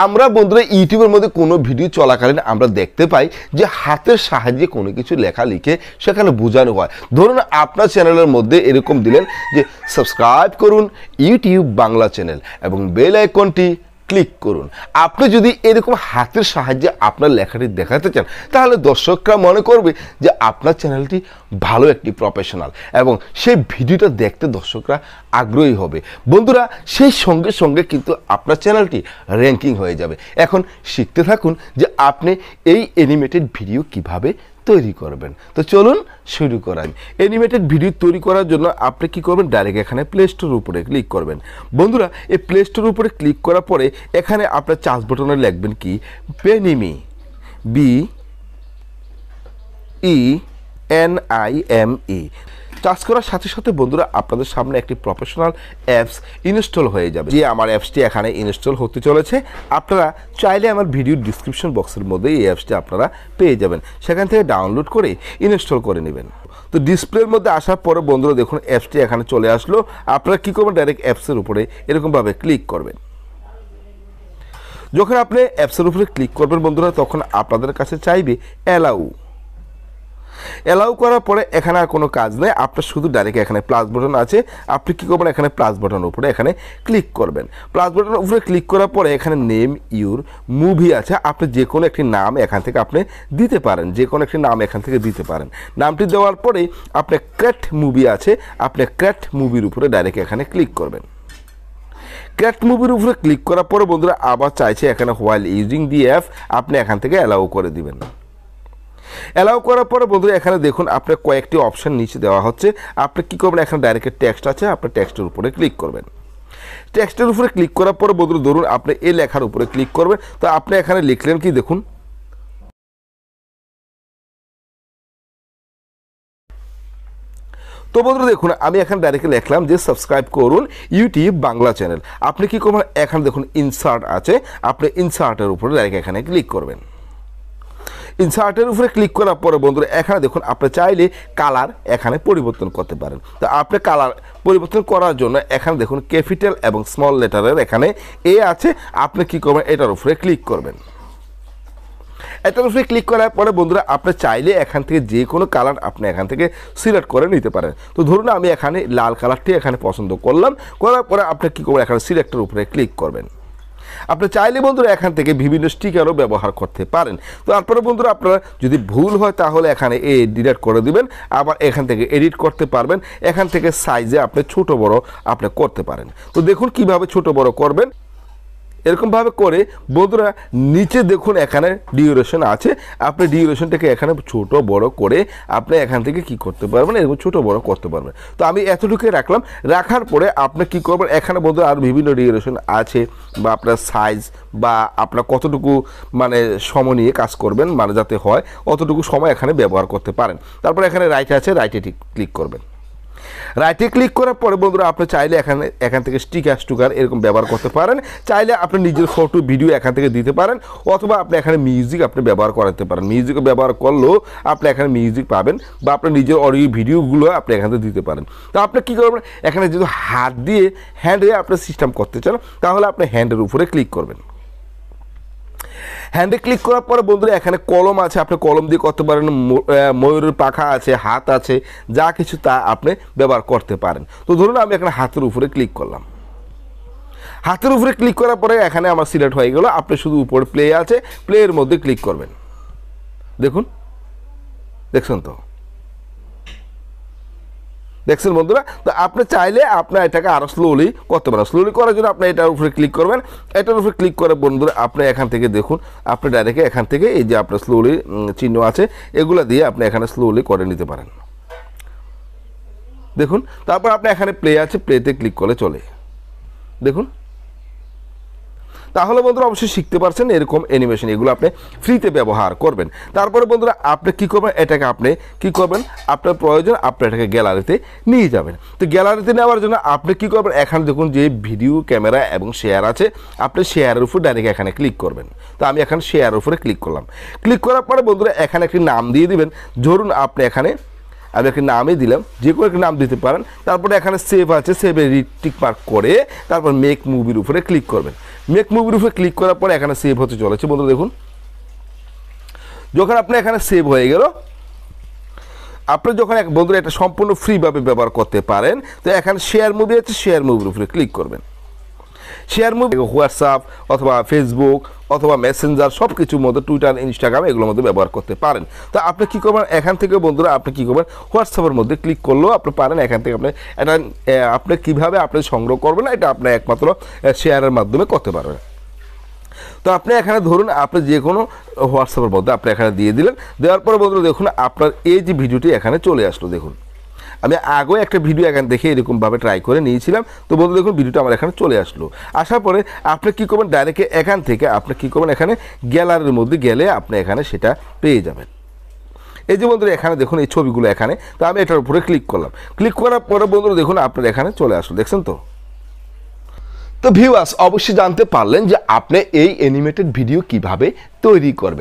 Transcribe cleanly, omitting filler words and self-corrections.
আমরা বন্ধুরা ইউটিউবের মধ্যে কোনো ভিডিও চলাকালীন আমরা দেখতে পাই যে হাতের সাহায্যে কোনো কিছু লেখা লিখে সেখানে বোঝানো হয়। ধরুন আপনার চ্যানেলের মধ্যে এরকম দিলেন যে সাবস্ক্রাইব করুন ইউটিউব বাংলা চ্যানেল এবং বেল আইকনটি ক্লিক করুন। আপনি যদি এরকম হাতের সাহায্যে আপনার লেখাটি দেখাতে চান তাহলে দর্শকরা মনে করবে যে আপনার চ্যানেলটি ভালো একটি প্রফেশনাল এবং সেই ভিডিওটা দেখতে দর্শকরা আগ্রহী হবে। বন্ধুরা সেই সঙ্গে সঙ্গে কিন্তু আপনার চ্যানেলটি র্যাঙ্কিং হয়ে যাবে। এখন শিখতে থাকুন যে আপনি এই অ্যানিমেটেড ভিডিও কিভাবে তৈরি করবেন। তো চলুন শুরু করাই। অ্যানিমেটেড ভিডিও তৈরি করার জন্য আপনি কি করবেন, ডাইরেক্ট এখানে প্লে স্টোরের উপরে ক্লিক করবেন। বন্ধুরা এই প্লে স্টোরের উপরে ক্লিক করার পরে এখানে আপনার সার্চ বাটনে লিখবেন কি বেনিমি, BENIME। টাচ করার সাথে সাথে বন্ধুরা আপনাদের সামনে একটি প্রফেশনাল অ্যাপস ইনস্টল হয়ে যাবে। যে আমার অ্যাপসটি এখানে ইনস্টল হতে চলেছে। আপনারা চাইলে আমার ভিডিও ডিসক্রিপশন বক্সের মধ্যে এই অ্যাপসটি আপনারা পেয়ে যাবেন, সেখান থেকে ডাউনলোড করে ইনস্টল করে নেবেন। তো ডিসপ্লের মধ্যে আসার পরে বন্ধুরা দেখুন অ্যাপসটি এখানে চলে আসলো। আপনারা কী করবেন, ডাইরেক্ট অ্যাপসের উপরে এরকমভাবে ক্লিক করবেন। যখন আপনি অ্যাপসের উপরে ক্লিক করবেন বন্ধুরা তখন আপনাদের কাছে চাইবে অ্যালাউ করার পরে এখানে আর কোনো কাজ নেই। আপনার শুধু ডাইরেক্ট এখানে প্লাস বাটন আছে, আপনি কী করবেন, এখানে প্লাস বাটনের উপরে এখানে ক্লিক করবেন। প্লাস বাটনের উপরে ক্লিক করার পরে এখানে নেম ইউর মুভি আছে, আপনি যে কোনো একটি নাম এখান থেকে আপনি দিতে পারেন, যে কোনো একটি নাম এখান থেকে দিতে পারেন। নামটি দেওয়ার পরে আপনি ক্র্যাট মুভি আছে, আপনি ক্র্যাট মুভির উপরে ডাইরেক্ট এখানে ক্লিক করবেন। ক্র্যাট মুভির উপরে ক্লিক করার পরে বন্ধুরা আবার চাইছে এখানে হোয়াইল ইউজিং দি অ্যাপ, আপনি এখান থেকে অ্যালাউ করে দিবেন। অ্যালাউ করার পরে বন্ধুরা এখানে দেখুন আপনার কয়েকটি অপশন নিচে দেওয়া হচ্ছে। আপনি কী করবেন, এখানে ডাইরেক্ট টেক্সট আছে, আপনি টেক্সটের উপরে ক্লিক করবেন। টেক্সটের উপরে ক্লিক করার পরে বন্ধুরা ধরুন আপনি এই লেখার উপরে ক্লিক করবেন। তো আপনি এখানে লিখলেন কি দেখুন, তো বন্ধুরা দেখুন আমি এখানে ডাইরেক্ট লিখলাম যে সাবস্ক্রাইব করুন ইউটিউব বাংলা চ্যানেল। আপনি কী করবেন, এখানে দেখুন ইনসার্ট আছে, আপনি ইনসার্টের উপরে ডাইরেক্ট এখানে ক্লিক করবেন। ইনসার্টের উপরে ক্লিক করার পরে বন্ধুরা এখানে দেখুন আপনি চাইলে কালার এখানে পরিবর্তন করতে পারেন। তো আপনি কালার পরিবর্তন করার জন্য এখানে দেখুন ক্যাপিটাল এবং স্মল লেটারের এখানে এ আছে, আপনি কী করবেন, এটার উপরে ক্লিক করবেন। এটার উপরে ক্লিক করার পরে বন্ধুরা আপনি চাইলে এখান থেকে যে কোনো কালার আপনি এখান থেকে সিলেক্ট করে নিতে পারেন। তো ধরুন আমি এখানে লাল কালারটি এখানে পছন্দ করলাম, করার পরে আপনি কী করবেন, এখানে সিলেক্টের উপরে ক্লিক করবেন। আপনি চাইলে বন্ধুরা এখান থেকে বিভিন্ন স্টিকারও ব্যবহার করতে পারেন। তো তারপরে বন্ধুরা আপনারা যদি ভুল হয় তাহলে এখানে ডিলিট করে দিবেন, আবার এখান থেকে এডিট করতে পারবেন। এখান থেকে সাইজে আপনি ছোট বড় আপনি করতে পারেন। তো দেখুন কিভাবে ছোট বড় করবেন। এরকমভাবে করে বন্ধুরা নিচে দেখুন এখানে ডিউরেশন আছে, আপনি ডিউরেশনটাকে এখানে ছোট বড় করে আপনি এখান থেকে কি করতে পারবেন, এরকম ছোট বড় করতে পারবেন। তো আমি এতটুকুই রাখলাম। রাখার পরে আপনি কি করবেন, এখানে বন্ধুরা আর বিভিন্ন ডিউরেশন আছে বা আপনার সাইজ বা আপনার কতটুকু মানে সময় নিয়ে কাজ করবেন, মানে যাতে হয় অতটুকু সময় এখানে ব্যবহার করতে পারেন। তারপরে এখানে রাইট আছে, রাইটে ক্লিক করবেন। রাইটে ক্লিক করার পরে বন্ধুরা আপনি চাইলে এখান থেকে স্টিকার এরকম ব্যবহার করতে পারেন। চাইলে আপনি নিজের ফটো ভিডিও এখান থেকে দিতে পারেন, অথবা আপনি এখানে মিউজিক আপনি ব্যবহার করাতে পারেন। মিউজিক ব্যবহার করলেও আপনি এখানে মিউজিক পাবেন, বা আপনার নিজের অডিও ভিডিওগুলো আপনি এখান থেকে দিতে পারেন। তো আপনি কী করবেন, এখানে যদি হাত দিয়ে হ্যান্ডে আপনি সিস্টেম করতে চান তাহলে আপনি হ্যান্ডের উপরে ক্লিক করবেন। হ্যান্ডে ক্লিক করার পরে বন্ধুরা এখানে কলম আছে, আপনি কলম দিয়ে করতে পারেন। ময়ূরের পাখা আছে, হাত আছে, যা কিছু তা আপনি ব্যবহার করতে পারেন। তো ধরুন আমি এখানে হাতের উপরে ক্লিক করলাম। হাতের উপরে ক্লিক করার পরে এখানে আমার সিলেক্ট হয়ে গেল। আপনি শুধু উপরে প্লে আছে, প্লের মধ্যে ক্লিক করবেন। দেখুন, দেখছেন তো, দেখছেন বন্ধুরা। তো আপনি চাইলে আপনার এটাকে আরও স্লোলি করতে পারেন। স্লোলি করার জন্য আপনি এটার উপরে ক্লিক করবেন। এটার উপরে ক্লিক করে বন্ধুরা আপনি এখান থেকে দেখুন, আপনি ডাইরেক্ট এখান থেকে এই যে আপনার স্লোলি চিহ্ন আছে এগুলো দিয়ে আপনি এখানে স্লোলি করে নিতে পারেন। দেখুন, তারপর আপনি এখানে প্লে আছে, প্লেতে ক্লিক করলে চলে। দেখুন, তাহলে বন্ধুরা অবশ্যই শিখতে পারছেন এরকম অ্যানিমেশন, এগুলো আপনি ফ্রিতে ব্যবহার করবেন। তারপরে বন্ধুরা আপনি কী করবেন, এটাকে আপনি কী করবেন, আপনার প্রয়োজন আপনি এটাকে গ্যালারিতে নিয়ে যাবেন। তো গ্যালারিতে নেওয়ার জন্য আপনি কী করবেন, এখানে দেখুন যে ভিডিও ক্যামেরা এবং শেয়ার আছে, আপনি শেয়ারের উপর ডাইরেক্ট এখানে ক্লিক করবেন। তো আমি এখানে শেয়ারের উপরে ক্লিক করলাম। ক্লিক করার পরে বন্ধুরা এখানে একটি নাম দিয়ে দিবেন। ধরুন আপনি এখানে আমি একটা নামই দিলাম, যে কোনো একটা নাম দিতে পারেন। তারপরে এখানে সেভ আছে, সেভে টিক মার্ক করে তারপর মেক মুভির উপরে ক্লিক করবেন। মেক মুভির উপরে ক্লিক করার পরে এখানে সেভ হতে চলেছে বন্ধুরা। দেখুন যখন আপনি এখানে সেভ হয়ে গেল, আপনি যখন এক বন্ধুরা এটা সম্পূর্ণ ফ্রিভাবে ব্যবহার করতে পারেন, তো এখানে শেয়ার মুভি আছে, শেয়ার মুভির উপরে ক্লিক করবেন। শেয়ার মুভি হোয়াটসঅ্যাপ অথবা ফেসবুক অথবা মেসেঞ্জার সব কিছুর মধ্যে, টুইটার, ইনস্টাগ্রাম এগুলোর মধ্যে ব্যবহার করতে পারেন। তো আপনি কী করবেন, এখান থেকে বন্ধুরা আপনি কী করবেন, হোয়াটসঅ্যাপের মধ্যে ক্লিক করলেও আপনি পারেন। এখান থেকে আপনি এটা আপনি কীভাবে আপনি সংগ্রহ করবেন, এটা আপনি একমাত্র শেয়ারের মাধ্যমে করতে পারবেন। তো আপনি এখানে ধরুন আপনি যে কোনো হোয়াটসঅ্যাপের মধ্যে আপনি এখানে দিয়ে দিলেন। দেওয়ার পরে বন্ধুরা দেখুন আপনার এই যে ভিডিওটি এখানে চলে আসলো। দেখুন আমি আগেও একটা ভিডিও এখানে দেখে এরকমভাবে ট্রাই করে নিয়েছিলাম। তো বন্ধু দেখুন ভিডিওটা আমার এখানে চলে আসলো। আসার পরে আপনি কী করবেন, ডাইরেক্ট এখান থেকে আপনি কী করবেন, এখানে গ্যালারির মধ্যে গেলে আপনি এখানে সেটা পেয়ে যাবেন। এই যে বন্ধুরা এখানে দেখুন এই ছবিগুলো এখানে, তো আমি এটার উপরে ক্লিক করলাম। ক্লিক করার পরে বন্ধুরা দেখুন আপনার এখানে চলে আসলো, দেখছেন তো। তো ভিউয়ার্স অবশ্যই জানতে পারলেন যে আপনি এই অ্যানিমেটেড ভিডিও কিভাবে তৈরি করবেন।